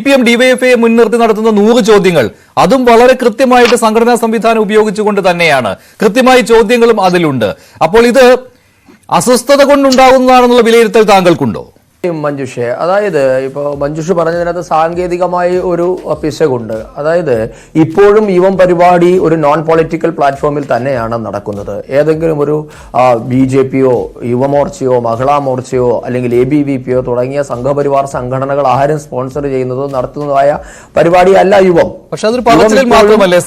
CPM ഡിവൈഎഫ്ഐയെ മുൻനിർത്തി നടത്തുന്ന 100 ചോദ്യങ്ങൾ അതും വളരെ കൃത്യമായിട്ട് സംഘടനാ സംവിധാനം ഉപയോഗിച്ചുകൊണ്ട് തന്നെയാണ്. കൃത്യമായ ചോദ്യങ്ങളും അതിലുണ്ട്. അപ്പോൾ ഇത് അസ്വസ്ഥത കൊണ്ടുണ്ടാകുന്നതാണെന്നുള്ള വിലയിരുത്തൽ താങ്കൾക്കുണ്ടോ? മഞ്ജുഷെ, അതായത് ഇപ്പോൾ മഞ്ജുഷ് പറഞ്ഞതിനകത്ത് സാങ്കേതികമായി ഒരു പിശകുണ്ട്. അതായത് ഇപ്പോഴും യുവം പരിപാടി ഒരു നോൺ പൊളിറ്റിക്കൽ പ്ലാറ്റ്ഫോമിൽ തന്നെയാണ് നടക്കുന്നത്. ഏതെങ്കിലും ഒരു BJPയോ യുവമോർച്ചയോ മഹിളാ മോർച്ചയോ അല്ലെങ്കിൽ ABVPയോ തുടങ്ങിയ സംഘപരിവാർ സംഘടനകൾ ആരും സ്പോൺസർ ചെയ്യുന്നതോ നടത്തുന്നതായ പരിപാടിയല്ല യുവം. പക്ഷെ അതൊരു പറച്ചിൽ മാത്രമല്ലേ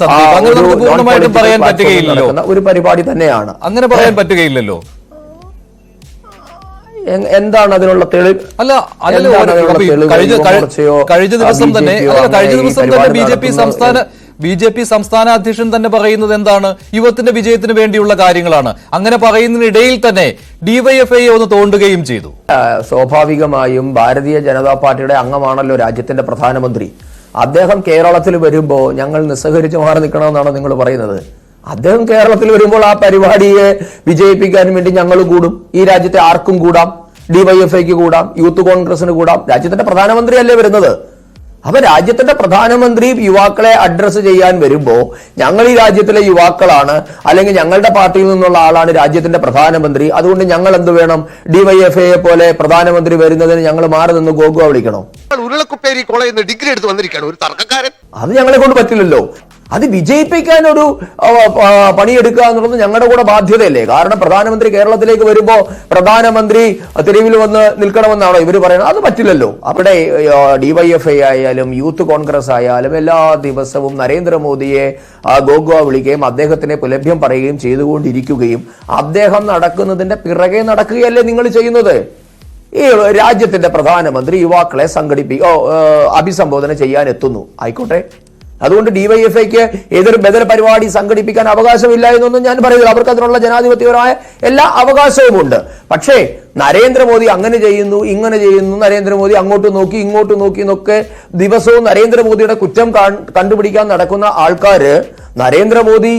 പൂർണ്ണമായിട്ടും പറയാൻ പറ്റുകയില്ലല്ലോ. ഒരു പരിപാടി തന്നെയാണ്, അങ്ങനെ പറയാൻ പറ്റുകയില്ലല്ലോ. എന്താണ് അതിനുള്ള തെളിവ്? കഴിഞ്ഞ ദിവസം തന്നെ BJP സംസ്ഥാന അധ്യക്ഷൻ തന്നെ പറയുന്നത് എന്താണ്? യുവത്തിന്റെ വിജയത്തിന് വേണ്ടിയുള്ള കാര്യങ്ങളാണ്. അങ്ങനെ പറയുന്നതിനിടയിൽ തന്നെ ഡിവൈഎഫ്ഐ ഒന്ന് തോണ്ടുകയും ചെയ്തു. സ്വാഭാവികമായും ഭാരതീയ ജനതാ പാർട്ടിയുടെ അംഗമാണല്ലോ രാജ്യത്തിന്റെ പ്രധാനമന്ത്രി. അദ്ദേഹം കേരളത്തിൽ വരുമ്പോ ഞങ്ങൾ നിസ്സഹരിച്ച് മാറി നിൽക്കണമെന്നാണ് നിങ്ങൾ പറയുന്നത്? അദ്ദേഹം കേരളത്തിൽ വരുമ്പോൾ ആ പരിപാടിയെ വിജയിപ്പിക്കാൻ വേണ്ടി ഞങ്ങൾ കൂടും. ഈ രാജ്യത്തെ ആർക്കും കൂടാം, ഡിവൈഎഫ്ഐക്ക് കൂടാം, യൂത്ത് കോൺഗ്രസിന് കൂടാം. രാജ്യത്തിന്റെ പ്രധാനമന്ത്രിയല്ലേ വരുന്നത്? അപ്പൊ രാജ്യത്തിന്റെ പ്രധാനമന്ത്രി യുവാക്കളെ അഡ്രസ് ചെയ്യാൻ വരുമ്പോ ഞങ്ങൾ ഈ രാജ്യത്തിലെ യുവാക്കളാണ്, അല്ലെങ്കിൽ ഞങ്ങളുടെ പാർട്ടിയിൽ നിന്നുള്ള ആളാണ് രാജ്യത്തിന്റെ പ്രധാനമന്ത്രി, അതുകൊണ്ട് ഞങ്ങൾ എന്ത് വേണം? ഡിവൈഎഫ്ഐയെ പോലെ പ്രധാനമന്ത്രി വരുന്നതിന് ഞങ്ങൾ മാറി നിന്ന് ഗോഗുവ വിളിക്കണോ? ഉരുളക്കുപ്പേരി കോളേജിൽ നിന്ന് ഡിഗ്രി എടുത്ത് വന്നിരിക്കുകയാണ് ഒരു തർക്കക്കാരൻ. അത് ഞങ്ങളെ കൊണ്ട് പറ്റില്ലല്ലോ. അത് വിജയിപ്പിക്കാൻ ഒരു പണിയെടുക്കുക എന്നുള്ളത് ഞങ്ങളുടെ കൂടെ ബാധ്യതയല്ലേ? കാരണം പ്രധാനമന്ത്രി കേരളത്തിലേക്ക് വരുമ്പോ പ്രധാനമന്ത്രി തെരുവിൽ വന്ന് നിൽക്കണമെന്നാണോ ഇവർ പറയുന്നത്? അത് പറ്റില്ലല്ലോ. അവിടെ ഡിവൈഎഫ്ഐ ആയാലും യൂത്ത് കോൺഗ്രസ് ആയാലും എല്ലാ ദിവസവും നരേന്ദ്രമോദിയെ ഗോഗുവ വിളിക്കുകയും അദ്ദേഹത്തിനെ പുലഭ്യം പറയുകയും ചെയ്തുകൊണ്ടിരിക്കുകയും അദ്ദേഹം നടക്കുന്നതിന്റെ പിറകെ നടക്കുകയല്ലേ നിങ്ങൾ ചെയ്യുന്നത്? ഈ രാജ്യത്തിന്റെ പ്രധാനമന്ത്രി യുവാക്കളെ അഭിസംബോധന ചെയ്യാൻ എത്തുന്നു, ആയിക്കോട്ടെ. അതുകൊണ്ട് ഡിവൈഎഫ്ഐക്ക് ഏതൊരു ബദൽ പരിപാടി സംഘടിപ്പിക്കാൻ അവകാശമില്ല എന്നൊന്നും ഞാൻ പറയുന്നില്ല. അവർക്ക് അതിനുള്ള ജനാധിപത്യപരമായ എല്ലാ അവകാശവും ഉണ്ട്. പക്ഷേ നരേന്ദ്രമോദി അങ്ങനെ ചെയ്യുന്നു, ഇങ്ങനെ ചെയ്യുന്നു, നരേന്ദ്രമോദി അങ്ങോട്ട് നോക്കി ഇങ്ങോട്ട് നോക്കി എന്നൊക്കെ ദിവസവും നരേന്ദ്രമോദിയുടെ കുറ്റം കണ്ടുപിടിക്കാൻ നടക്കുന്ന ആൾക്കാര് നരേന്ദ്രമോദി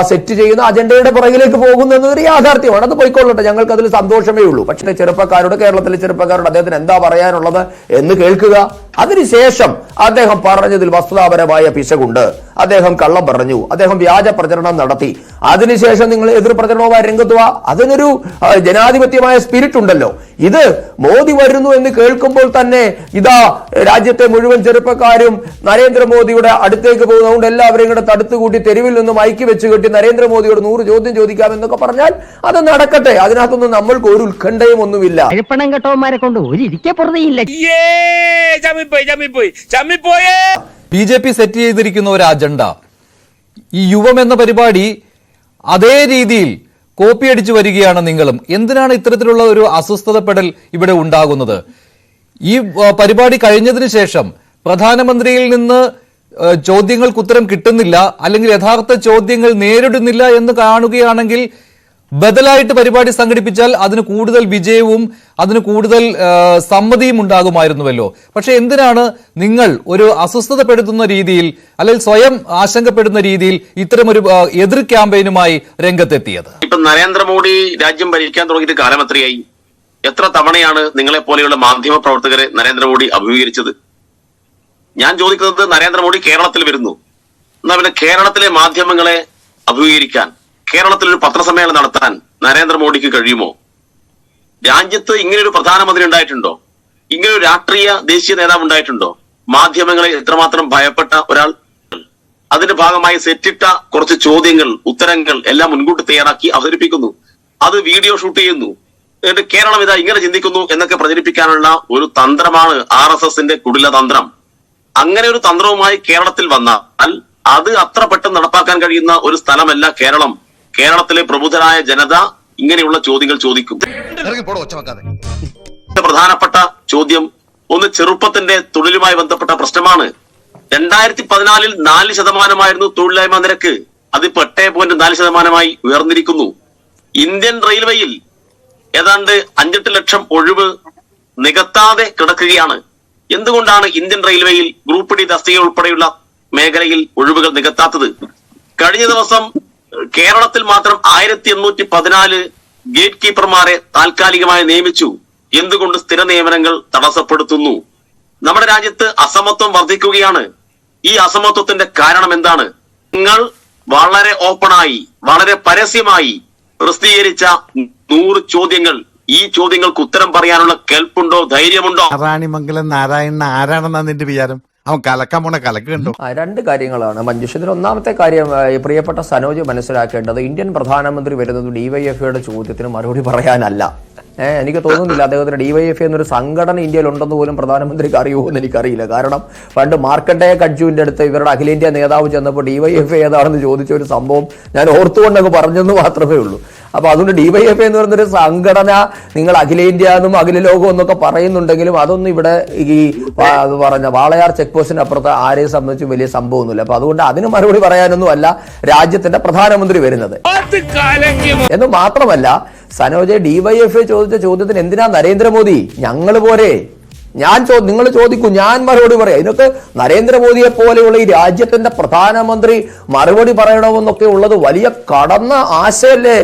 സെറ്റ് ചെയ്യുന്ന അജണ്ടയുടെ പുറകിലേക്ക് പോകുന്നു എന്നൊരു യാഥാർത്ഥ്യമാണ്. അത് പോയിക്കൊള്ളട്ടെ, ഞങ്ങൾക്ക് അതിൽ സന്തോഷമേ ഉള്ളൂ. പക്ഷേ കേരളത്തിലെ ചെറുപ്പക്കാരോട് അദ്ദേഹത്തിന് എന്താ പറയാനുള്ളത് എന്ന് കേൾക്കുക. അതിനുശേഷം അദ്ദേഹം പറഞ്ഞതിൽ വസ്തുതാപരമായ പിശകുണ്ട്, അദ്ദേഹം കള്ളം പറഞ്ഞു, അദ്ദേഹം വ്യാജ പ്രചരണം നടത്തി, അതിനുശേഷം നിങ്ങൾ എതിർ പ്രചരണവുമായി രംഗത്ത് വാ. അതിനൊരു ജനാധിപത്യമായ സ്പിരിറ്റ് ഉണ്ടല്ലോ. ഇത് മോദി വരുന്നു എന്ന് കേൾക്കുമ്പോൾ തന്നെ ഇതാ രാജ്യത്തെ മുഴുവൻ ചെറുപ്പക്കാരും നരേന്ദ്രമോദിയുടെ അടുത്തേക്ക് പോകുന്നതുകൊണ്ട് എല്ലാവരെയും കൂടെ തടുത്തുകൂട്ടി തെരുവിൽ നിന്നും ഐക്യ വെച്ച് കെട്ടി നരേന്ദ്രമോദിയോട് 100 ചോദ്യം ചോദിക്കാം എന്നൊക്കെ പറഞ്ഞാൽ അത് നടക്കട്ടെ. അതിനകത്തൊന്നും നമ്മൾക്ക് ഒരു ഉത്കണ്ഠയും ഒന്നുമില്ല. BJP സെറ്റ് ചെയ്തിരിക്കുന്ന ഒരു അജണ്ട, ഈ യുവം എന്ന പരിപാടി അതേ രീതിയിൽ കോപ്പി അടിച്ചു വരികയാണ് നിങ്ങളും. എന്തിനാണ് ഇത്തരത്തിലുള്ള ഒരു അസ്വസ്ഥതപ്പെടൽ ഇവിടെ ഉണ്ടാകുന്നത്? ഈ പരിപാടി കഴിഞ്ഞതിന് ശേഷം പ്രധാനമന്ത്രിയിൽ നിന്ന് ചോദ്യങ്ങൾക്ക് ഉത്തരം കിട്ടുന്നില്ല, അല്ലെങ്കിൽ യഥാർത്ഥ ചോദ്യങ്ങൾ നേരിടുന്നില്ല എന്ന് കാണുകയാണെങ്കിൽ ബദലായിട്ട് പരിപാടി സംഘടിപ്പിച്ചാൽ അതിന് കൂടുതൽ വിജയവും അതിന് കൂടുതൽ സമ്മതിയും ഉണ്ടാകുമായിരുന്നുവല്ലോ. പക്ഷെ എന്തിനാണ് നിങ്ങൾ ഒരു അസ്വസ്ഥതപ്പെടുത്തുന്ന രീതിയിൽ അല്ലെങ്കിൽ സ്വയം ആശങ്കപ്പെടുന്ന രീതിയിൽ ഇത്തരമൊരു എതിർ ക്യാമ്പയിനുമായി രംഗത്തെത്തിയത്? ഇപ്പൊ നരേന്ദ്രമോദി രാജ്യം ഭരിക്കാൻ തുടങ്ങിയിട്ട് കാലം എത്രയായി? എത്ര തവണയാണ് നിങ്ങളെ പോലെയുള്ള മാധ്യമ പ്രവർത്തകരെ നരേന്ദ്രമോദി അഭിമുഖീകരിച്ചത്? ഞാൻ ചോദിക്കുന്നത്, നരേന്ദ്രമോദി കേരളത്തിൽ വരുന്നു, എന്നാ പിന്നെ കേരളത്തിലെ മാധ്യമങ്ങളെ അഭിമുഖീകരിക്കാൻ, കേരളത്തിൽ ഒരു പത്രസമ്മേളനം നടത്താൻ നരേന്ദ്രമോദിക്ക് കഴിയുമോ? രാജ്യത്ത് ഇങ്ങനെയൊരു പ്രധാനമന്ത്രി ഉണ്ടായിട്ടുണ്ടോ? ഇങ്ങനൊരു രാഷ്ട്രീയ ദേശീയ നേതാവ് ഉണ്ടായിട്ടുണ്ടോ? മാധ്യമങ്ങളെ എത്രമാത്രം ഭയപ്പെട്ട ഒരാൾ. അതിന്റെ ഭാഗമായി സെറ്റിട്ട കുറച്ച് ചോദ്യങ്ങൾ, ഉത്തരങ്ങൾ എല്ലാം മുൻകൂട്ടി തയ്യാറാക്കി അവതരിപ്പിക്കുന്നു, അത് വീഡിയോ ഷൂട്ട് ചെയ്യുന്നു, എന്നിട്ട് കേരളം ഇതാ ഇങ്ങനെ ചിന്തിക്കുന്നു എന്നൊക്കെ പ്രചരിപ്പിക്കാനുള്ള ഒരു തന്ത്രമാണ് RSSന്റെ കുടില തന്ത്രം. അങ്ങനെ ഒരു തന്ത്രവുമായി കേരളത്തിൽ വന്നാൽ അത് അത്ര പെട്ടെന്ന് നടപ്പാക്കാൻ കഴിയുന്ന ഒരു സ്ഥലമല്ല കേരളം. കേരളത്തിലെ പ്രബുദ്ധരായ ജനത ഇങ്ങനെയുള്ള ചോദ്യങ്ങൾ ചോദിക്കും. പ്രധാനപ്പെട്ട ചോദ്യം ഒന്ന് ചെറുപ്പത്തിന്റെ തൊഴിലുമായി ബന്ധപ്പെട്ട പ്രശ്നമാണ്. 2014 4% തൊഴിലില്ലായ്മ നിരക്ക്, അതിപ്പോ 8.4% ഉയർന്നിരിക്കുന്നു. ഇന്ത്യൻ റെയിൽവേയിൽ ഏതാണ്ട് 5-8 ലക്ഷം ഒഴിവ് നികത്താതെ കിടക്കുകയാണ്. എന്തുകൊണ്ടാണ് ഇന്ത്യൻ റെയിൽവേയിൽ ഗ്രൂപ്പ് ഡി തസ്തിക ഉൾപ്പെടെയുള്ള മേഖലയിൽ ഒഴിവുകൾ നികത്താത്തത്? കഴിഞ്ഞ ദിവസം കേരളത്തിൽ മാത്രം 1814 ഗേറ്റ് കീപ്പർമാരെ താൽക്കാലികമായി നിയമിച്ചു. എന്തുകൊണ്ട് സ്ഥിര നിയമനങ്ങൾ തടസ്സപ്പെടുത്തുന്നു? നമ്മുടെ രാജ്യത്ത് അസമത്വം വർദ്ധിക്കുകയാണ്. ഈ അസമത്വത്തിന്റെ കാരണം എന്താണ്? നിങ്ങൾ വളരെ ഓപ്പണായി, വളരെ പരസ്യമായി പ്രസിദ്ധീകരിച്ച 100 ചോദ്യങ്ങൾ, ഈ ചോദ്യങ്ങൾക്ക് ഉത്തരം പറയാനുള്ള കെൽപ്പുണ്ടോ, ധൈര്യമുണ്ടോ? റാണിമംഗലം നാരായണൻ ആരാണെന്നാ നിന്റെ വിചാരം? അവൻ കലക്കാൻ പോണ കലക്ക് കണ്ടോ? രണ്ട് കാര്യങ്ങളാണ് മഞ്ജുഷ. ഇതിൽ ഒന്നാമത്തെ കാര്യം പ്രിയപ്പെട്ട സനോജ് മനസ്സിലാക്കേണ്ടത്, ഇന്ത്യൻ പ്രധാനമന്ത്രി വരുന്നത് ഡിവൈഎഫ്ഐയുടെ ചോദ്യത്തിന് മറുപടി പറയാനല്ല. എനിക്ക് തോന്നുന്നില്ല അദ്ദേഹത്തിന് ഡിവൈഎഫ്ഐ എന്നൊരു സംഘടന ഇന്ത്യയിൽ ഉണ്ടെന്ന് പോലും പ്രധാനമന്ത്രിക്ക് അറിയുമോ എന്ന് എനിക്കറിയില്ല. കാരണം പണ്ട് മാർക്കണ്ഡേയ കഡ്ജുവിന്റെ അടുത്ത് ഇവരുടെ അഖിലേന്ത്യാ നേതാവ് ചെന്നപ്പോൾ ഡിവൈഎഫ്ഐ ഏതാണെന്ന് ചോദിച്ച ഒരു സംഭവം ഞാൻ ഓർത്തുകൊണ്ടങ്ങ് പറഞ്ഞെന്ന് മാത്രമേ ഉള്ളൂ. അപ്പൊ അതുകൊണ്ട് ഡിവൈഎഫ്ഐ എന്ന് പറയുന്നൊരു സംഘടന നിങ്ങൾ അഖിലേന്ത്യ എന്നും അഖില ലോകം എന്നൊക്കെ പറയുന്നുണ്ടെങ്കിലും അതൊന്നും ഇവിടെ ഈ പറഞ്ഞ വാളയാർ ചെക്ക് പോസ്റ്റിന് അപ്പുറത്ത് ആരെയും സംബന്ധിച്ച് വലിയ സംഭവമൊന്നുമില്ല. അപ്പൊ അതുകൊണ്ട് അതിന് മറുപടി പറയാനൊന്നും അല്ല രാജ്യത്തിന്റെ പ്രധാനമന്ത്രി വരുന്നത് എന്ന് മാത്രമല്ല, സനോജ് ഡിവൈഎഫ്ഐ ചോദിച്ച ചോദ്യത്തിന് എന്തിനാ നരേന്ദ്രമോദി ഞങ്ങൾ പോരെ? നിങ്ങൾ ചോദിക്കൂ, ഞാൻ മറുപടി പറയാം. ഇതിനൊക്കെ നരേന്ദ്രമോദിയെ പോലെയുള്ള ഈ രാജ്യത്തിന്റെ പ്രധാനമന്ത്രി മറുപടി പറയണമെന്നൊക്കെ ഉള്ളത് വലിയ കടന്ന ആശയല്ലേ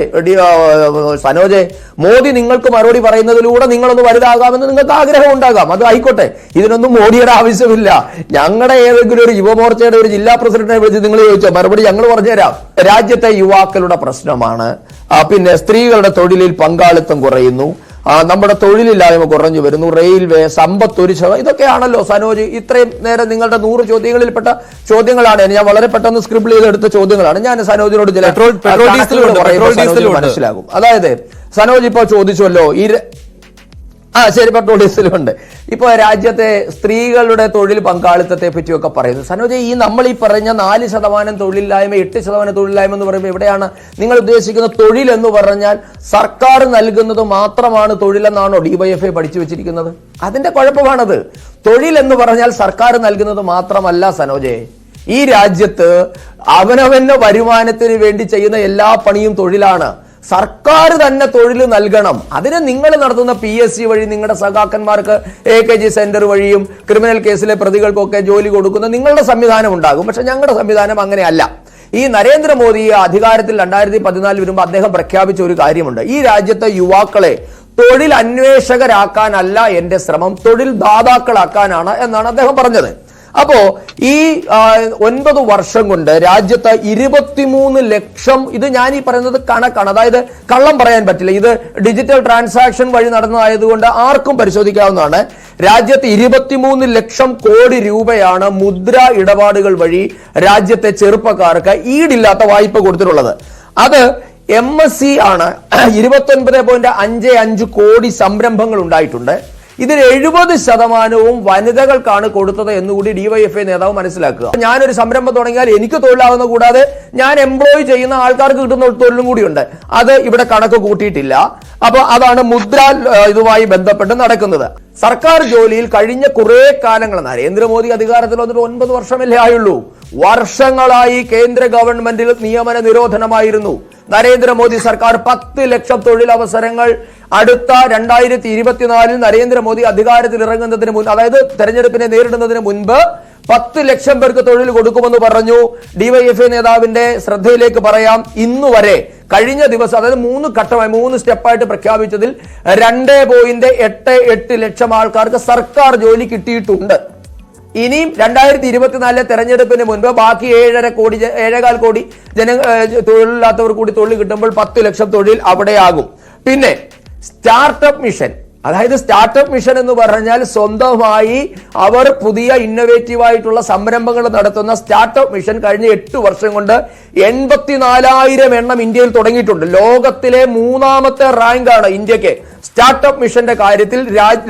സനോജെ? മോദി നിങ്ങൾക്ക് മറുപടി പറയുന്നതിലൂടെ നിങ്ങളൊന്ന് വലുതാകാമെന്ന് നിങ്ങൾക്ക് ആഗ്രഹം ഉണ്ടാകാം, അത് ആയിക്കോട്ടെ. ഇതിനൊന്നും മോദിയുടെ ആവശ്യമില്ല. ഞങ്ങളുടെ ഏതെങ്കിലും ഒരു യുവമോർച്ചയുടെ ഒരു ജില്ലാ പ്രസിഡന്റിനെ വിളിച്ച് നിങ്ങൾ ചോദിച്ചോ, മറുപടി ഞങ്ങൾ പറഞ്ഞുതരാം. രാജ്യത്തെ യുവാക്കളുടെ പ്രശ്നമാണ്, പിന്നെ സ്ത്രീകളുടെ തൊഴിലിൽ പങ്കാളിത്തം കുറയുന്നു, നമ്മുടെ തൊഴിലില്ലായ്മ കുറഞ്ഞു വരുന്നു, റെയിൽവേ, സമ്പത്ത്, ഒരു ഇതൊക്കെയാണല്ലോ സനോജ് ഇത്രയും നേരം നിങ്ങളുടെ 100 ചോദ്യങ്ങളിൽപ്പെട്ട ചോദ്യങ്ങളാണ്. ഞാൻ വളരെ പെട്ടെന്ന് സ്ക്രിബിൾ ചെയ്തെടുത്ത ചോദ്യങ്ങളാണ്. ഞാൻ സനോജിനോട് ചില മനസ്സിലാകും. അതായത് സനോജ് ഇപ്പൊ ചോദിച്ചല്ലോ ശരി, പെട്രോൾ ഡീസലുണ്ട്. ഇപ്പൊ രാജ്യത്തെ സ്ത്രീകളുടെ തൊഴിൽ പങ്കാളിത്തത്തെ പറ്റിയൊക്കെ പറയുന്നു. സനോജ്, നമ്മൾ ഈ പറഞ്ഞ 4% തൊഴിലില്ലായ്മ, 8% തൊഴിലില്ലായ്മ എന്ന് പറയുമ്പോൾ എവിടെയാണ് നിങ്ങൾ ഉദ്ദേശിക്കുന്ന തൊഴിൽ എന്ന് പറഞ്ഞാൽ സർക്കാർ നൽകുന്നത് മാത്രമാണ് തൊഴിലെന്നാണോ ഡിവൈഎഫ്ഐ പഠിച്ചു വെച്ചിരിക്കുന്നത്? അതിന്റെ കുഴപ്പമാണത്. തൊഴിൽ എന്ന് പറഞ്ഞാൽ സർക്കാർ നൽകുന്നത് മാത്രമല്ല സനോജെ. ഈ രാജ്യത്ത് അവനവന്റെ വരുമാനത്തിന് വേണ്ടി ചെയ്യുന്ന എല്ലാ പണിയും തൊഴിലാണ്. സർക്കാർ തന്നെ തൊഴിൽ നൽകണം. അതിന് നിങ്ങൾ നടത്തുന്ന PSC വഴി നിങ്ങളുടെ സഖാക്കന്മാർക്ക് AKG സെന്റർ വഴിയും ക്രിമിനൽ കേസിലെ പ്രതികൾക്കൊക്കെ ജോലി കൊടുക്കുന്ന നിങ്ങളുടെ സംവിധാനം ഉണ്ടാകും. പക്ഷെ ഞങ്ങളുടെ സംവിധാനം അങ്ങനെയല്ല. ഈ നരേന്ദ്രമോദി അധികാരത്തിൽ 2014 വരുമ്പോൾ അദ്ദേഹം പ്രഖ്യാപിച്ച ഒരു കാര്യമുണ്ട്. ഈ രാജ്യത്തെ യുവാക്കളെ തൊഴിൽ അന്വേഷകരാക്കാനല്ല എന്റെ ശ്രമം, തൊഴിൽ ദാതാക്കളാക്കാനാണ് എന്നാണ് അദ്ദേഹം പറഞ്ഞത്. അപ്പോ ഈ 9 വർഷം കൊണ്ട് രാജ്യത്ത് 23 ലക്ഷം, ഇത് ഞാൻ ഈ പറയുന്നത് കണക്കാണ്, അതായത് കള്ളം പറയാൻ പറ്റില്ല, ഇത് ഡിജിറ്റൽ ട്രാൻസാക്ഷൻ വഴി നടന്നതായതുകൊണ്ട് ആർക്കും പരിശോധിക്കാവുന്നതാണ്. രാജ്യത്ത് 23 ലക്ഷം കോടി രൂപയാണ് മുദ്ര ഇടപാടുകൾ വഴി രാജ്യത്തെ ചെറുപ്പക്കാർക്ക് ഈടില്ലാത്ത വായ്പ കൊടുത്തിട്ടുള്ളത്. അത് MSC ആണ്. 29.55 കോടി സംരംഭങ്ങൾ ഉണ്ടായിട്ടുണ്ട്. ഇതിൽ 70% വനിതകൾക്കാണ് കൊടുത്തത് എന്നുകൂടി ഡിവൈഎഫ്ഐ നേതാവ് മനസ്സിലാക്കുക. ഞാനൊരു സംരംഭം തുടങ്ങിയാൽ എനിക്ക് തൊഴിലാവുന്ന കൂടാതെ ഞാൻ എംപ്ലോയ് ചെയ്യുന്ന ആൾക്കാർക്ക് കിട്ടുന്ന തൊഴിലും കൂടിയുണ്ട്. അത് ഇവിടെ കണക്ക് കൂട്ടിയിട്ടില്ല. അപ്പൊ അതാണ് മുദ്ര ഇതുമായി ബന്ധപ്പെട്ട് നടക്കുന്നത്. സർക്കാർ ജോലിയിൽ കഴിഞ്ഞ കുറെ കാലങ്ങൾ, നരേന്ദ്രമോദി അധികാരത്തിൽ വന്നിട്ട് 9 വർഷമല്ലേ ആയുള്ളൂ, വർഷങ്ങളായി കേന്ദ്ര ഗവൺമെന്റിൽ നിയമന നിരോധനമായിരുന്നു. നരേന്ദ്രമോദി സർക്കാർ 10 ലക്ഷം തൊഴിലവസരങ്ങൾ അടുത്ത 2024 നരേന്ദ്രമോദി അധികാരത്തിൽ ഇറങ്ങുന്നതിന് മുൻപ്, അതായത് തെരഞ്ഞെടുപ്പിനെ നേരിടുന്നതിന് മുൻപ് 10 ലക്ഷം പേർക്ക് തൊഴിൽ കൊടുക്കുമെന്ന് പറഞ്ഞു. ഡിവൈഎഫ്ഐ നേതാവിന്റെ ശ്രദ്ധയിലേക്ക് പറയാം, ഇന്നുവരെ കഴിഞ്ഞ ദിവസം, അതായത് 3 ഘട്ടമായി 3 സ്റ്റെപ്പായിട്ട് പ്രഖ്യാപിച്ചതിൽ 2.88 ലക്ഷം ആൾക്കാർക്ക് സർക്കാർ ജോലി കിട്ടിയിട്ടുണ്ട്. ഇനിയും 2024 തെരഞ്ഞെടുപ്പിന് മുൻപ് ബാക്കി 7.25 കോടി തൊഴിലില്ലാത്തവർ കൂടി തൊഴിൽ കിട്ടുമ്പോൾ 10 ലക്ഷം തൊഴിൽ അവിടെയാകും. പിന്നെ സ്റ്റാർട്ടപ്പ് മിഷൻ, അതായത് സ്റ്റാർട്ടപ്പ് മിഷൻ എന്ന് പറഞ്ഞാൽ സ്വന്തമായി അവർ പുതിയ ഇന്നോവേറ്റീവ് ആയിട്ടുള്ള സംരംഭങ്ങൾ നടത്തുന്ന സ്റ്റാർട്ടപ്പ് മിഷൻ കഴിഞ്ഞ 8 വർഷം കൊണ്ട് 84,000 എണ്ണം ഇന്ത്യയിൽ തുടങ്ങിയിട്ടുണ്ട്. ലോകത്തിലെ 3ാമത്തെ റാങ്കാണ് ഇന്ത്യക്ക് സ്റ്റാർട്ടപ്പ് മിഷന്റെ കാര്യത്തിൽ.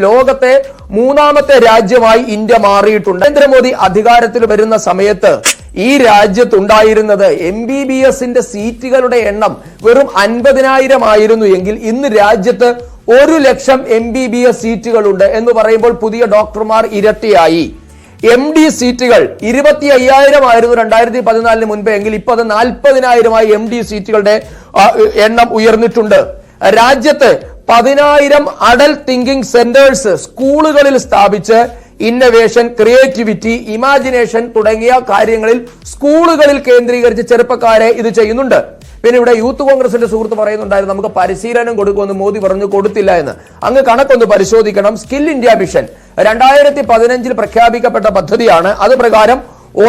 ലോകത്തെ 3ാമത്തെ രാജ്യമായി ഇന്ത്യ മാറിയിട്ടുണ്ട്. നരേന്ദ്രമോദി അധികാരത്തിൽ വരുന്ന സമയത്ത് ഈ രാജ്യത്തുണ്ടായിരുന്നത് MBBSന്റെ സീറ്റുകളുടെ എണ്ണം വെറും 50,000 ആയിരുന്നു എങ്കിൽ ഇന്ന് രാജ്യത്ത് 1 ലക്ഷം MBBS സീറ്റുകളുണ്ട് എന്ന് പറയുമ്പോൾ പുതിയ ഡോക്ടർമാർ ഇരട്ടിയായി. MD സീറ്റുകൾ 25,000 ആയിരുന്നു 2014 മുൻപ് എങ്കിൽ ഇപ്പോൾ അത് 40,000 MD സീറ്റുകളുടെ എണ്ണം ഉയർന്നിട്ടുണ്ട്. രാജ്യത്ത് 10,000 അഡൽട്ട് തിങ്കിങ് സെന്റേഴ്സ് സ്കൂളുകളിൽ സ്ഥാപിച്ച് ഇന്നവേഷൻ, ക്രിയേറ്റിവിറ്റി, ഇമാജിനേഷൻ തുടങ്ങിയ കാര്യങ്ങളിൽ സ്കൂളുകളിൽ കേന്ദ്രീകരിച്ച് ചെറുപ്പക്കാരെ ഇത് ചെയ്യുന്നുണ്ട്. പിന്നെ ഇവിടെ യൂത്ത് കോൺഗ്രസിന്റെ സുഹൃത്ത് പറയുന്നുണ്ടായിരുന്നു നമുക്ക് പരിശീലനം കൊടുക്കുമെന്ന് മോദി പറഞ്ഞു, കൊടുത്തില്ല എന്ന്. അങ്ങ് കണക്കൊന്ന് പരിശോധിക്കണം. സ്കിൽ ഇന്ത്യ മിഷൻ 2015 പ്രഖ്യാപിക്കപ്പെട്ട പദ്ധതിയാണ്. അത് പ്രകാരം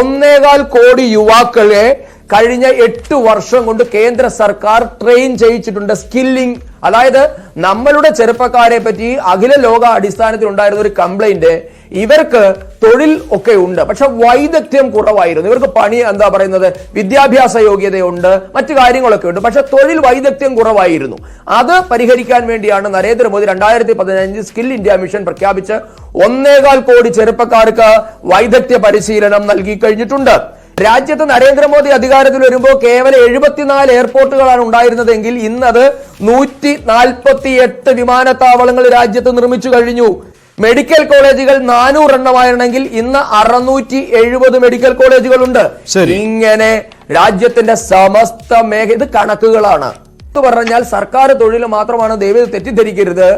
1.25 കോടി യുവാക്കളെ കഴിഞ്ഞ 8 വർഷം കൊണ്ട് കേന്ദ്ര സർക്കാർ ട്രെയിൻ ചെയ്യിച്ചിട്ടുണ്ട്. സ്കില്ലിംഗ്, അതായത് നമ്മളുടെ ചെറുപ്പക്കാരെ പറ്റി അഖില ലോക അടിസ്ഥാനത്തിൽ ഉണ്ടായിരുന്ന ഒരു കംപ്ലൈന്റ്, ഇവർക്ക് തൊഴിൽ ഒക്കെ ഉണ്ട്, പക്ഷെ വൈദഗ്ധ്യം കുറവായിരുന്നു. ഇവർക്ക് പണി എന്താ പറയുന്നത്, വിദ്യാഭ്യാസ യോഗ്യതയുണ്ട്, മറ്റു കാര്യങ്ങളൊക്കെ ഉണ്ട്, പക്ഷെ തൊഴിൽ വൈദഗ്ധ്യം കുറവായിരുന്നു. അത് പരിഹരിക്കാൻ വേണ്ടിയാണ് നരേന്ദ്രമോദി 2015 സ്കിൽ ഇന്ത്യ മിഷൻ പ്രഖ്യാപിച്ച് 1.25 കോടി ചെറുപ്പക്കാർക്ക് വൈദഗ്ധ്യ പരിശീലനം നൽകി കഴിഞ്ഞിട്ടുണ്ട്. രാജ്യത്ത് നരേന്ദ്രമോദി അധികാരത്തിൽ വരുമ്പോൾ കേവലം 74 എയർപോർട്ടുകളാണ് ഉണ്ടായിരുന്നതെങ്കിൽ ഇന്നത് 148 വിമാനത്താവളങ്ങൾ രാജ്യത്ത് നിർമ്മിച്ചു കഴിഞ്ഞു. മെഡിക്കൽ കോളേജുകൾ 400 എണ്ണമായിരുന്നെങ്കിൽ ഇന്ന് 670 മെഡിക്കൽ കോളേജുകളുണ്ട്. ഇങ്ങനെ രാജ്യത്തിന്റെ സമസ്ത ഇത് കണക്കുകളാണ്. പറഞ്ഞാൽ സർക്കാർ തൊഴിൽ മാത്രമാണ്, ദയവ് തെറ്റിദ്ധരിക്കരുത്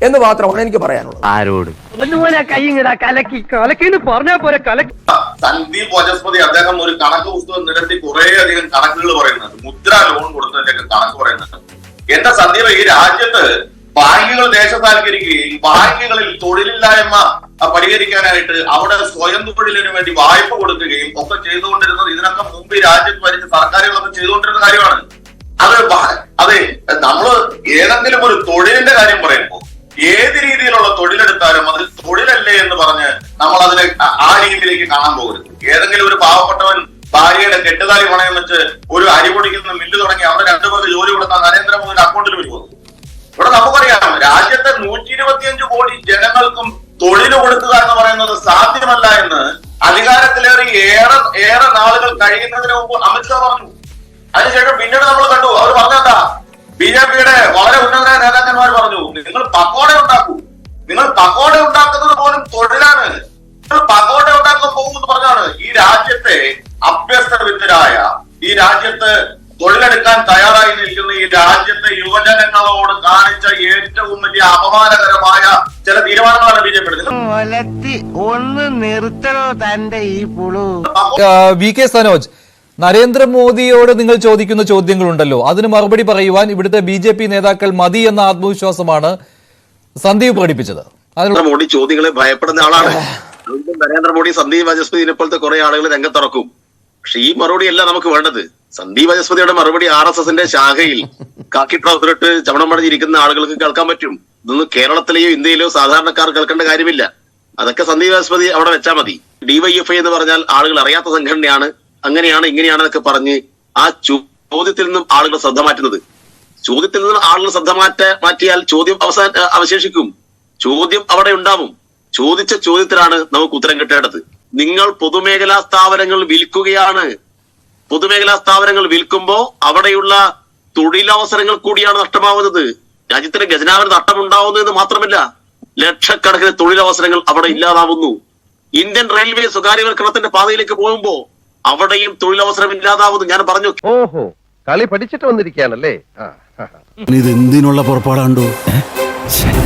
എന്ന് മാത്രമാണ് എനിക്ക് പറയാനുള്ളത്. ആരോട് സന്ദീപ് വാചസ്പതി അദ്ദേഹം ഒരു കണക്ക് പുസ്തകം നിരത്തി കുറെ അധികം കണക്കുകൾ പറയുന്നുണ്ട്, മുദ്ര ലോൺ കൊടുത്തതിന്റെ കണക്ക് പറയുന്നുണ്ട്. എന്റെ സന്ദീപ്, ഈ രാജ്യത്ത് ബാങ്കുകൾ ദേശസാൽക്കരിക്കുകയും ബാങ്കുകളിൽ തൊഴിലില്ലായ്മ പരിഹരിക്കാനായിട്ട് അവിടെ സ്വയം തൊഴിലിന് വേണ്ടി വായ്പ കൊടുക്കുകയും ഒക്കെ ചെയ്തുകൊണ്ടിരുന്നത് ഇതിനൊക്കെ മുമ്പ് ഈ രാജ്യത്ത് ഭരിച്ച സർക്കാരുകളൊക്കെ ചെയ്തുകൊണ്ടിരുന്ന കാര്യമാണ്. അതെ, നമ്മള് ഏതെങ്കിലും ഒരു തൊഴിലിന്റെ കാര്യം പറയുമ്പോൾ ഏത് രീതിയിലുള്ള തൊഴിലെടുത്താലും അത് തൊഴിലല്ലേ എന്ന് പറഞ്ഞ് നമ്മൾ അതിനെ ആ രീതിയിലേക്ക് കാണാൻ പോകരുത്. ഏതെങ്കിലും ഒരു പാവപ്പെട്ടവൻ ഭാര്യയുടെ കെട്ടുതാലി പണയം വെച്ച് ഒരു അരി പൊടിക്കുന്ന മില്ല് തുടങ്ങി അവിടെ 2 പേർക്ക് ജോലി കൊടുത്താൽ നരേന്ദ്രമോദിയുടെ അക്കൗണ്ടിൽ വരുമോ? ഇവിടെ നമുക്കറിയാം, രാജ്യത്തെ 125 കോടി ജനങ്ങൾക്കും തൊഴിൽ കൊടുക്കുക എന്ന് പറയുന്നത് സാധ്യമല്ല എന്ന് അധികാരത്തിലേറി ഏറെ നാളുകൾ കഴിയുന്നതിന് മുമ്പ് അമിത്ഷാ പറഞ്ഞു. അതിനുശേഷം പിന്നീട് നമ്മൾ കണ്ടു, അവർ പറഞ്ഞെന്താ, BJPയുടെ വളരെ ഉന്നതരായ നേതാക്കന്മാർ പറഞ്ഞു, നിങ്ങൾ പക്കോട ഉണ്ടാക്കൂ, നിങ്ങൾ പക്കോട ഉണ്ടാക്കുന്നത് പോലും തൊഴിലാണ്, നിങ്ങൾ പക്കോട ഉണ്ടാക്കാൻ പോകുമെന്ന് പറഞ്ഞാണ് ഈ രാജ്യത്തെ അഭ്യസ്തവിദ്യരായ, ഈ രാജ്യത്ത് തൊഴിലെടുക്കാൻ തയ്യാറായി നിൽക്കുന്ന ഈ രാജ്യത്തെ യുവജനങ്ങളോട് കാണിച്ച ഏറ്റവും വലിയ അപമാനകരമായ ചില തീരുമാനങ്ങളാണ് BJP എടുക്കുന്നത്. ഒന്ന് നിർത്തണോ തന്റെ ഈ പുളു? VK സനോജ്, നരേന്ദ്രമോദിയോട് നിങ്ങൾ ചോദിക്കുന്ന ചോദ്യങ്ങളുണ്ടല്ലോ, അതിന് മറുപടി പറയുവാൻ ഇവിടുത്തെ BJP നേതാക്കൾ മതി എന്ന ആത്മവിശ്വാസമാണ് സന്ദീപ് പ്രകടിപ്പിച്ചത്. മോദി ചോദ്യങ്ങളെ ഭയപ്പെടുന്ന ആളാണ്. നരേന്ദ്രമോദി സന്ദീപ് വാചസ്പതിനെ പോലത്തെ കുറെ ആളുകൾ രംഗത്തിറക്കും. പക്ഷെ ഈ മറുപടിയല്ല നമുക്ക് വേണ്ടത്. സന്ദീപ് വാചസ്പതിയുടെ മറുപടി RSSന്റെ ശാഖയിൽ കാക്കി ട്രൗസറിട്ട് ചവണം പടഞ്ഞിരിക്കുന്ന ആളുകൾക്ക് കേൾക്കാൻ പറ്റും. ഇതൊന്നും കേരളത്തിലെയോ ഇന്ത്യയിലെയോ സാധാരണക്കാർ കേൾക്കേണ്ട കാര്യമില്ല. അതൊക്കെ സന്ദീപ് വാചസ്പതി അവിടെ വെച്ചാൽ മതി. DYFI എന്ന് പറഞ്ഞാൽ ആളുകൾ അറിയാത്ത സംഘടനയാണ്, അങ്ങനെയാണ് ഇങ്ങനെയാണെന്നൊക്കെ പറഞ്ഞ് ആ ചോദ്യത്തിൽ നിന്നും ആളുകൾ ശ്രദ്ധ മാറ്റുന്നത്. ചോദ്യത്തിൽ നിന്നും ആളുകൾ ശ്രദ്ധ മാറ്റിയാൽ ചോദ്യം അവശേഷിക്കും. ചോദ്യം അവിടെ ഉണ്ടാവും. ചോദിച്ച ചോദ്യത്തിലാണ് നമുക്ക് ഉത്തരം കിട്ടേണ്ടത്. നിങ്ങൾ പൊതുമേഖലാ സ്ഥാപനങ്ങൾ വിൽക്കുകയാണ്. പൊതുമേഖലാ സ്ഥാപനങ്ങൾ വിൽക്കുമ്പോൾ അവിടെയുള്ള തൊഴിലവസരങ്ങൾ കൂടിയാണ് നഷ്ടമാവുന്നത്. രാജ്യത്തിന് ഖജനാവിന് നഷ്ടമുണ്ടാവുന്നതെന്ന് മാത്രമല്ല, ലക്ഷക്കണക്കിന് തൊഴിലവസരങ്ങൾ അവിടെ ഇല്ലാതാവുന്നു. ഇന്ത്യൻ റെയിൽവേ സ്വകാര്യവൽക്കരണത്തിന്റെ പാതയിലേക്ക് പോകുമ്പോ അവിടെയും തൊഴിലവസരം ഇല്ലാതാവുന്നു. ഞാൻ പറഞ്ഞു. ഓഹോ, കളി പഠിച്ചിട്ട് വന്നിരിക്കുകയാണല്ലേ. ഇതെന്തിനുള്ള പുറപ്പാടാണ്ടോ?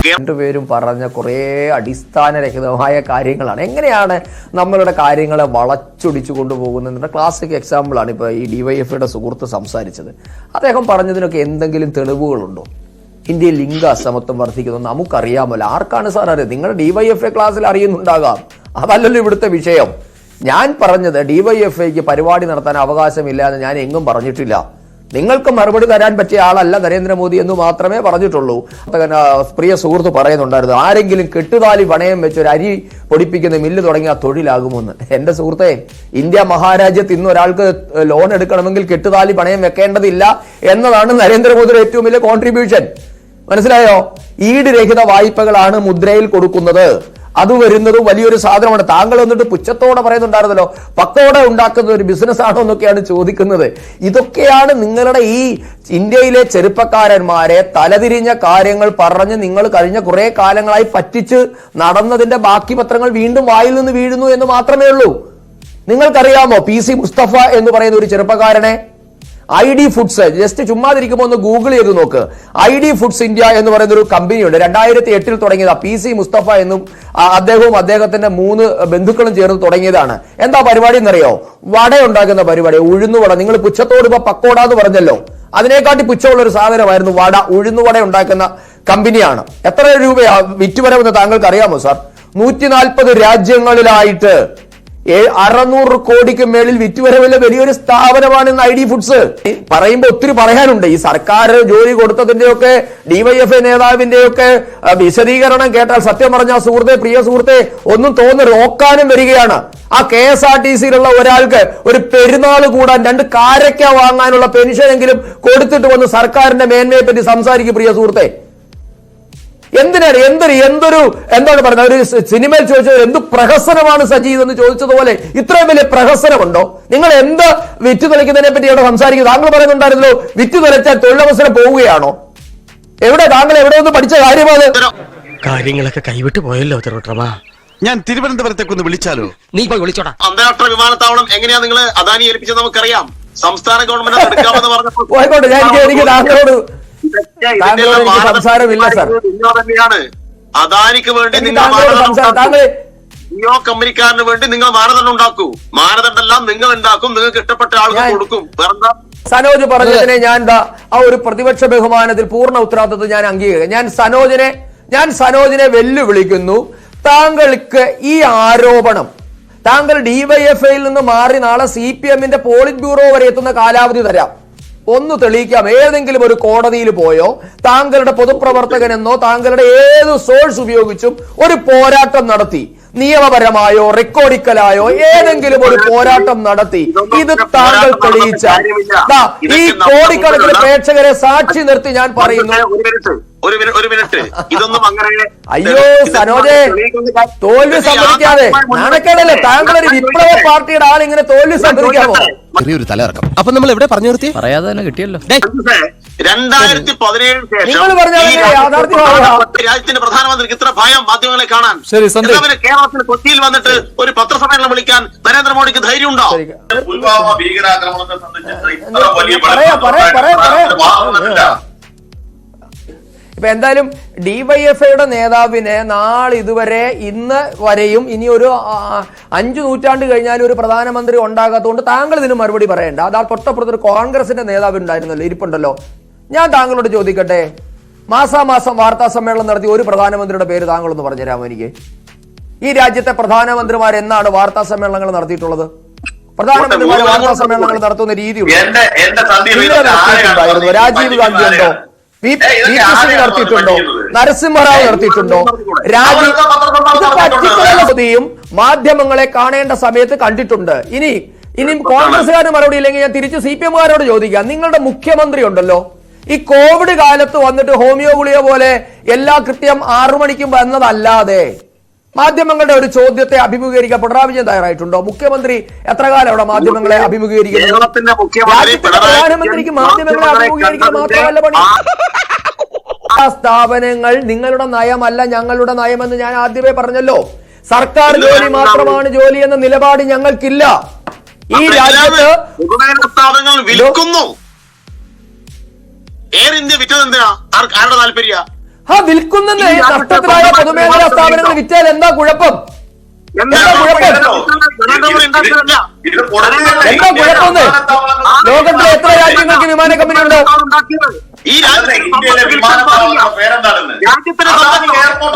രണ്ടുപേരും പറഞ്ഞ കുറെ അടിസ്ഥാനരഹിതമായ കാര്യങ്ങളാണ്. എങ്ങനെയാണ് നമ്മളുടെ കാര്യങ്ങളെ വളച്ചൊടിച്ചു കൊണ്ടുപോകുന്നതിന്റെ ക്ലാസിക് എക്സാമ്പിളാണ് ഇപ്പൊ ഈ DYFIയുടെ സുഹൃത്ത് സംസാരിച്ചത്. അദ്ദേഹം പറഞ്ഞതിനൊക്കെ എന്തെങ്കിലും തെളിവുകളുണ്ടോ? ഇന്ത്യയിൽ ലിംഗ അസമത്വം വർദ്ധിക്കുന്നു നമുക്കറിയാമല്ലോ. ആർക്കാണ് സാർ അറിയാം? നിങ്ങളുടെ DYFI ക്ലാസ്സിൽ അറിയുന്നുണ്ടാകാം, അതല്ലല്ലോ ഇവിടുത്തെ വിഷയം. ഞാൻ പറഞ്ഞത് DYFIക്ക് പരിപാടി നടത്താൻ അവകാശമില്ല എന്ന് ഞാൻ എങ്ങും പറഞ്ഞിട്ടില്ല. നിങ്ങൾക്ക് മറുപടി തരാൻ പറ്റിയ ആളല്ല നരേന്ദ്രമോദി എന്ന് മാത്രമേ പറഞ്ഞിട്ടുള്ളൂ. പ്രിയ സുഹൃത്ത് പറയുന്നുണ്ടായിരുന്നു, ആരെങ്കിലും കെട്ടുതാലി പണയം വെച്ച് ഒരു അരി പൊടിപ്പിക്കുന്ന മില്ല് തുടങ്ങിയ തൊഴിലാകുമെന്ന്. എന്റെ സുഹൃത്തെ, ഇന്ത്യ മഹാരാജ്യത്ത് ഇന്ന് ഒരാൾക്ക് ലോൺ എടുക്കണമെങ്കിൽ കെട്ടുതാലി പണയം വെക്കേണ്ടതില്ല എന്നതാണ് നരേന്ദ്രമോദിയുടെ ഏറ്റവും വലിയ കോൺട്രിബ്യൂഷൻ. മനസ്സിലായോ? ഈട് രഹിത വായ്പകളാണ് മുദ്രയിൽ കൊടുക്കുന്നത്. അത് വരുന്നത് വലിയൊരു സാധനമാണ്. താങ്കൾ വന്നിട്ട് പുച്ഛത്തോടെ പറയുന്നുണ്ടായിരുന്നല്ലോ, പക്കോടെ ഉണ്ടാക്കുന്ന ഒരു ബിസിനസ് ആണോ എന്നൊക്കെയാണ് ചോദിക്കുന്നത്. ഇതൊക്കെയാണ് നിങ്ങളുടെ ഈ ഇന്ത്യയിലെ ചെറുപ്പക്കാരന്മാരെ തലതിരിഞ്ഞ കാര്യങ്ങൾ പറഞ്ഞ് നിങ്ങൾ കഴിഞ്ഞ കുറെ കാലങ്ങളായി പറ്റിച്ച് നടന്നതിന്റെ ബാക്കി പത്രങ്ങൾ വീണ്ടും വായിൽ നിന്ന് വീഴുന്നു എന്ന് മാത്രമേ ഉള്ളൂ. നിങ്ങൾക്കറിയാമോ PC മുസ്തഫ എന്ന് പറയുന്ന ഒരു ചെറുപ്പക്കാരനെ ID ഫുഡ്സ്, ജസ്റ്റ് ചുമ്മാതിരിക്കുമ്പോൾ ഒന്ന് ഗൂഗിൾ ചെയ്ത് നോക്ക്. ID ഫുഡ്സ് ഇന്ത്യ എന്ന് പറയുന്ന ഒരു കമ്പനിയുണ്ട്. 2008 തുടങ്ങിയതാ. PC മുസ്തഫ എന്നും അദ്ദേഹവും അദ്ദേഹത്തിന്റെ 3 ബന്ധുക്കളും ചേർന്ന് തുടങ്ങിയതാണ്. എന്താ പരിപാടി എന്നറിയോ? വട ഉണ്ടാക്കുന്ന പരിപാടി, ഉഴുന്നുവട. നിങ്ങൾ പുച്ഛത്തോട് ഇപ്പൊ പക്കോട എന്ന് പറഞ്ഞല്ലോ, അതിനെക്കാട്ടി പുച്ഛമുള്ള ഒരു സാധനമായിരുന്നു വട. ഉഴുന്നുവട ഉണ്ടാക്കുന്ന കമ്പനിയാണ്. എത്ര രൂപയാ വിറ്റുവരവെന്ന് താങ്കൾക്ക് അറിയാമോ സാർ? 140 രാജ്യങ്ങളിലായിട്ട് 600 കോടിക്ക് മേളിൽ വിറ്റുവരവില്ല വലിയൊരു സ്ഥാപനമാണ് ഇന്ന് ID ഫുഡ്സ്. പറയുമ്പോൾ ഒത്തിരി പറയാനുണ്ട്. ഈ സർക്കാർ ജോലി കൊടുത്തതിന്റെയൊക്കെ DYFI നേതാവിന്റെയൊക്കെ വിശദീകരണം കേട്ടാൽ സത്യം പറഞ്ഞ സുഹൃത്തെ, പ്രിയ സുഹൃത്തെ, ഒന്നും തോന്നുന്നു റോക്കാനും വരികയാണ്. ആ KSRTCയിലുള്ള ഒരാൾക്ക് ഒരു പെരുന്നാൾ കൂടാൻ 2 കാരക്ക വാങ്ങാനുള്ള പെൻഷനെങ്കിലും കൊടുത്തിട്ട് വന്ന് സർക്കാരിന്റെ മേന്മയെ പറ്റി സംസാരിക്കും പ്രിയ സുഹൃത്തെ. എന്തിനാണ് എന്താണ് പറയുന്നത്? ഒരു സിനിമയിൽ ചോദിച്ചത് എന്ത് പ്രഹസനമാണ് സജീവ് എന്ന് ചോദിച്ചതുപോലെ ഇത്രയും വലിയ പ്രഹസനമുണ്ടോ? നിങ്ങൾ എന്ത് വിറ്റ് തെളിക്കുന്നതിനെ പറ്റിയാണ് സംസാരിക്കുന്നത്? താങ്കൾ പറയുന്നുണ്ടായിരുന്നല്ലോ വിറ്റ് തെളിച്ചാൽ തൊഴിലവസരം പോവുകയാണോ? താങ്കൾ എവിടെ നിന്ന് പഠിച്ച കാര്യമാണ്? കാര്യങ്ങളൊക്കെ കൈവിട്ട് പോയല്ലോ തിരുവട്ടമാ. ഞാൻ തിരുവനന്തപുരത്തേക്ക് ഒന്ന് വിളിച്ചാലോ? നീ പോയി വിളിച്ചോടാ. അന്താരാഷ്ട്ര വിമാനത്താവളം എങ്ങനെയാ നിങ്ങൾ അദാനി ഏൽപ്പിച്ചത് നമുക്കറിയാം. സംസ്ഥാന ഗവൺമെന്റ് എടുക്കാമെന്ന് പറഞ്ഞപ്പോൾ പോയിക്കോട്ടെ, എനിക്ക് താങ്കളോട് സംസാരമില്ല സാർ. തന്നെയാണ് അദാനിക്ക് വേണ്ടി നിങ്ങൾ ജിയോ കമ്പനിക്കാരന് വേണ്ടി നിങ്ങൾ മാനദണ്ഡം ഉണ്ടാക്കൂ. മാനദണ്ഡം നിങ്ങൾ ഉണ്ടാക്കും, നിങ്ങൾക്ക് ഇഷ്ടപ്പെട്ട ആൾക്ക് കൊടുക്കും. സനോജ് പറഞ്ഞതിനെ ഞാൻ ആ ഒരു പ്രതിപക്ഷ ബഹുമാനത്തിൽ പൂർണ്ണ ഉത്തരവാദിത്വം ഞാൻ അംഗീകരിക്കും. ഞാൻ സനോജിനെ വെല്ലുവിളിക്കുന്നു. താങ്കൾക്ക് ഈ ആരോപണം താങ്കൾ DYFIയിൽ നിന്ന് മാറി നാളെ CPMന്റെ പോളിറ്റ് ബ്യൂറോ വരെ എത്തുന്ന കാലാവധി തരാം, ഒന്ന് തെളിയിക്കാം. ഏതെങ്കിലും ഒരു കോടതിയിൽ പോയോ താങ്കളുടെ പൊതുപ്രവർത്തകനെന്നോ താങ്കളുടെ ഏത് സോഴ്സ് ഉപയോഗിച്ചും ഒരു പോരാട്ടം നടത്തി, നിയമപരമായോ റെക്കോർഡിക്കലായോ ഏതെങ്കിലും ഒരു പോരാട്ടം നടത്തി ഇത് താങ്കൾ തെളിയിച്ച ഈ കോടിക്കണക്കിന് പ്രേക്ഷകരെ സാക്ഷി നിർത്തി ഞാൻ പറയുന്നു. ഒരു മിനിറ്റ് ഇതൊന്നും അങ്ങനെ അയ്യോ സനോജെ, തോൽവി സമ്മതിക്കാതെ നാണക്കേടല്ലേ? താങ്കൾ ഒരു വിപ്ലവ പാർട്ടിയുടെ ആളിങ്ങനെ തോൽവി സമ്മതിക്കാമോ? ചെറിയൊരു തലയിറക്കം. അപ്പൊ നമ്മൾ എവിടെ പറഞ്ഞു നിർത്തി? പറയാതെ തന്നെ കിട്ടിയല്ലോ. 2017 നിങ്ങൾ പറഞ്ഞാൽ രാജ്യത്തിന്റെ പ്രധാനമന്ത്രിക്ക് ഇത്ര ഭയം മാധ്യമങ്ങളെ കാണാൻ? ശരി സന്ദീപ്, കേരളത്തിൽ കൊച്ചിയിൽ വന്നിട്ട് ഒരു പത്രസമ്മേളനം വിളിക്കാൻ നരേന്ദ്രമോദിക്ക് ധൈര്യമുണ്ടോ? പുൽവാമ ഭീകരാക്രമണത്തെ സംബന്ധിച്ച് ഇത്ര വലിയ ഇപ്പൊ എന്തായാലും DYFIയുടെ നേതാവിനെ ഇതുവരെ ഇന്ന് വരെയും ഇനി ഒരു 5 നൂറ്റാണ്ട് കഴിഞ്ഞാലും ഒരു പ്രധാനമന്ത്രി ഉണ്ടാകാത്തതുകൊണ്ട് താങ്കൾ ഇതിന് മറുപടി പറയണ്ട. അതാ തൊട്ടപ്പുറത്തൊരു കോൺഗ്രസിന്റെ നേതാവ് ഉണ്ടായിരുന്നല്ലോ, ഇരിപ്പുണ്ടല്ലോ. ഞാൻ താങ്കളോട് ചോദിക്കട്ടെ, മാസാമാസം വാർത്താ സമ്മേളനം നടത്തി ഒരു പ്രധാനമന്ത്രിയുടെ പേര് താങ്കളൊന്ന് പറഞ്ഞുതരാമോ എനിക്ക്? ഈ രാജ്യത്തെ പ്രധാനമന്ത്രിമാർ എന്നാണ് വാർത്താ സമ്മേളനങ്ങൾ നടത്തിയിട്ടുള്ളത്? പ്രധാനമന്ത്രിമാർ വാർത്താ സമ്മേളനങ്ങൾ നടത്തുന്ന രീതിയുണ്ട്. രാജീവ് ഗാന്ധി ഉണ്ടോ? VP നടത്തിയിട്ടുണ്ടോ? നരസിംഹറാവ് നടത്തിയിട്ടുണ്ടോ? രാജ്യം മാധ്യമങ്ങളെ കാണേണ്ട സമയത്ത് കണ്ടിട്ടുണ്ട്. ഇനി കോൺഗ്രസ്സുകാരന് മറുപടി ഇല്ലെങ്കിൽ ഞാൻ തിരിച്ച് CPMകാരോട് ചോദിക്കാം. നിങ്ങളുടെ മുഖ്യമന്ത്രി ഉണ്ടല്ലോ, ഈ കോവിഡ് കാലത്ത് വന്നിട്ട് ഹോമിയോ ഗുളിക പോലെ എല്ലാ കൃത്യം 6 മണിക്കും വന്നതല്ലാതെ മാധ്യമങ്ങളുടെ ഒരു ചോദ്യത്തെ അഭിമുഖീകരിക്കാൻ പിണറായി വിജയൻ തയ്യാറായിട്ടുണ്ടോ? മുഖ്യമന്ത്രി എത്ര കാലം അവിടെ മാധ്യമങ്ങളെ അഭിമുഖീകരിക്കുന്നത്? പ്രധാനമന്ത്രിക്ക് മാധ്യമങ്ങളെ അഭിമുഖീകരിക്കുക മാത്രമല്ല പണി. സ്ഥാപനങ്ങൾ നിങ്ങളുടെ നയമല്ല ഞങ്ങളുടെ നയമെന്ന് ഞാൻ ആദ്യമേ പറഞ്ഞല്ലോ. സർക്കാർ ജോലി മാത്രമാണ് ജോലി എന്ന നിലപാട് ഞങ്ങൾക്കില്ല. ഈ രാജ്യത്ത് സ്ഥാപനങ്ങൾ വിൽക്കുന്നു. എയർ ഇന്ത്യ വിറ്റത് എന്തിനാ? ആരുടെ താല്പര്യ? വിൽക്കുന്നെന്ന് നഷ്ടത്തിലായ പൊതുമേഖലാ സ്ഥാപനങ്ങൾ വിറ്റാൽ എന്താ കുഴപ്പം? എന്താ കുഴപ്പം? ലോകത്തിലെ എത്ര രാജ്യങ്ങൾക്ക് വിമാന കമ്പനി ഉണ്ട്?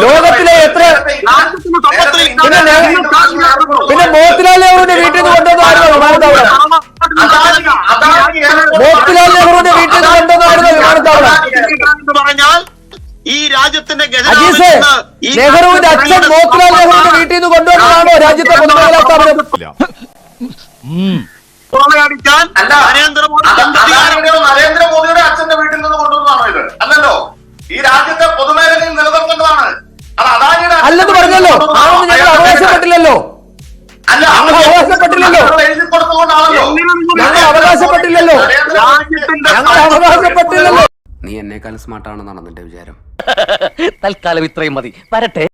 ലോകത്തിലെ എത്ര? പിന്നെ മോത്തിലാൽ നെഹ്റുവിന്റെ വീട്ടിൽ നിന്ന് കൊണ്ടുവന്നായിരുന്നു വിമാനത്താവളം. മോത്തിലാൽ നെഹ്റുവിന്റെ വീട്ടിൽ നിന്ന് കൊണ്ടുവന്നായിരുന്നു വിമാനത്താവളം. പറഞ്ഞാൽ ഈ രാജ്യത്തിന്റെ നെഹ്റുവിന്റെ അച്ഛൻ മോത്തിലാൽ നെഹ്റുവിന്റെ വീട്ടിൽ നിന്ന് കൊണ്ടുവന്നതാണോ രാജ്യത്തെ പൊതുമേഖലാ സ്ഥാപനം? നരേന്ദ്രമോദിയുടെ അച്ഛന്റെ വീട്ടിൽ നിന്ന് കൊണ്ടുവന്നതാണോ ഇത്? അല്ലല്ലോ, ഈ രാജ്യത്തെ പൊതുമേഖലയിൽ നിലനിർത്തേണ്ടതാണ്. അല്ലെന്ന് പറഞ്ഞല്ലോ, ആണെന്ന് ഞങ്ങൾ അവകാശപ്പെട്ടില്ലല്ലോ. ഞങ്ങൾ അവകാശപ്പെട്ടില്ലല്ലോ. നീ എന്നെക്കാളും സ്മാർട്ടാണെന്നാണ് നിന്റെ വിചാരം. തൽക്കാലം ഇത്രയും മതി. വരട്ടെ.